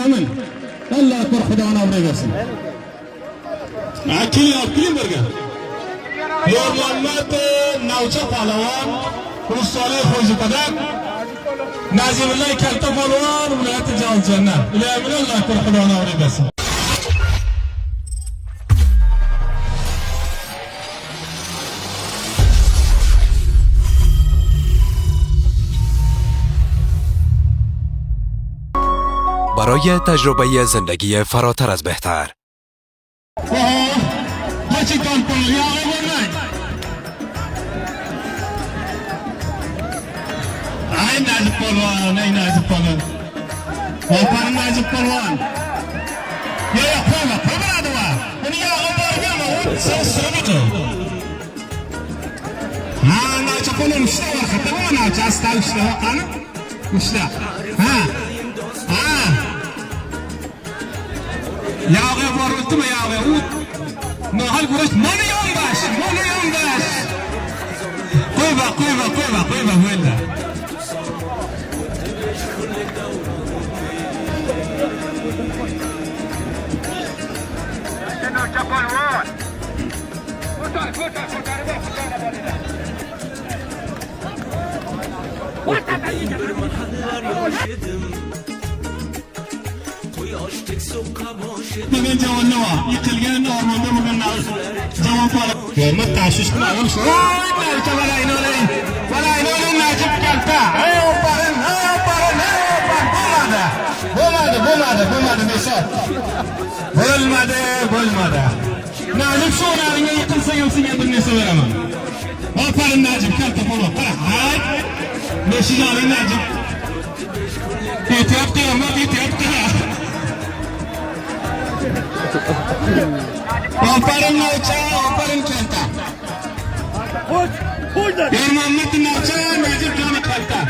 amin. Allah akbar, Xudo omad bersin. Keling birga. Yor Muhammad Navcha Palvon, Rusoli Xo'japadan, Nazimulloh Kalta Palvon, viloyati Jondannat. Ilohi Allah akbar, Xudo omad bersin. برای تجربه زندگی فراتر از بهتر. ای نجیب پلوان، ای نجیب پلوان. آفرین نجیب پلوان. یا پلوان، پلوان دوا. اونی آقا بارگم اون سرسرمتو. ها نجیب پلوان مشته ورخته و نجیب استال مشته ها مشته. ها. Ya ağabey var mı ya ağabey? Nahal burası manıyam baş. Koyma böyle. Bugün cavanlı var. Yıkılgen ormanda bugün cavan falan. Görmek taşış mı ağam şu? Nalça bana inanayım. Nacip Kalta. Hey oparın. Bulmadı Mesut. Bulmadı. Nacip şu onarına yıkılsa yamsın bir nesi veremem. Oparın Nacip Kalta falan. Hay. Mesut alayım Nacip. İhtiyap diyorum. Oparın Navcha, oparın Kalta. Yor Muhammad Navcha, Najib Joni Kalta.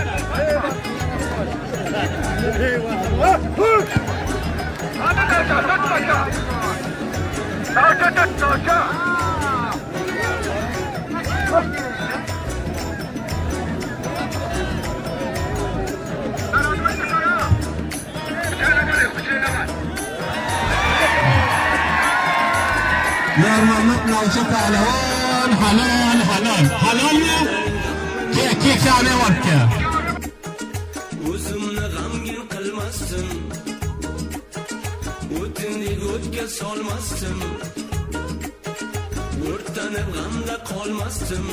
Yor Muhammad Navcha Palvon, halal mi? Kek tane var ki. O'zimni g'amgin qilmasdim, o'tindek o'tga solmasdim, o'rtanib g'amda qolmasdim,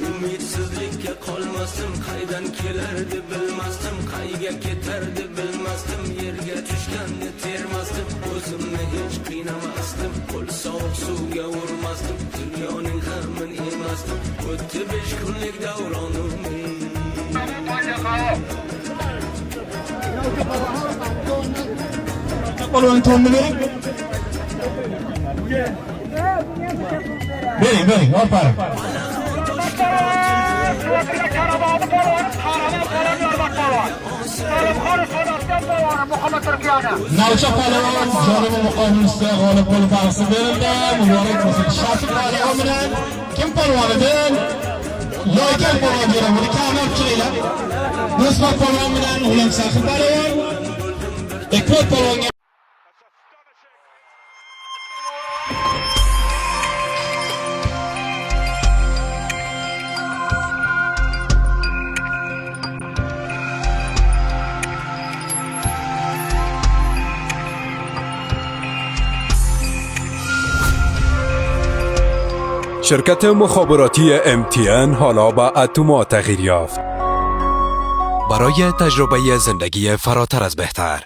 umidsizlikka qolmasdim, qaydan kelardi bilmasdim, qayga ketardi bilmasdim, yerga tushganda termasdim, o'zimni hech qiynamasdim, qo'l sovuq suvga urmasdim, dunyoning g'amini emasdim, o'tdi 5 kunlik davronim. Palvon tomni bering, oparın. Navcha Palvon jonibi muqobilida g'olib bo'lib bahsi berildi. Muborak bo'lsin. Shafik Palvon bilan kim polvonidan? Yo'qol polvon beradi. Buni kamol kelinglar. Do'stlar polvon bilan G'ulom Sahib Palvon. Ekbek polvonga شرکت مخابراتی MTN حالا به اتوما تغییر یافت. برای تجربه زندگی فراتر از بهتر.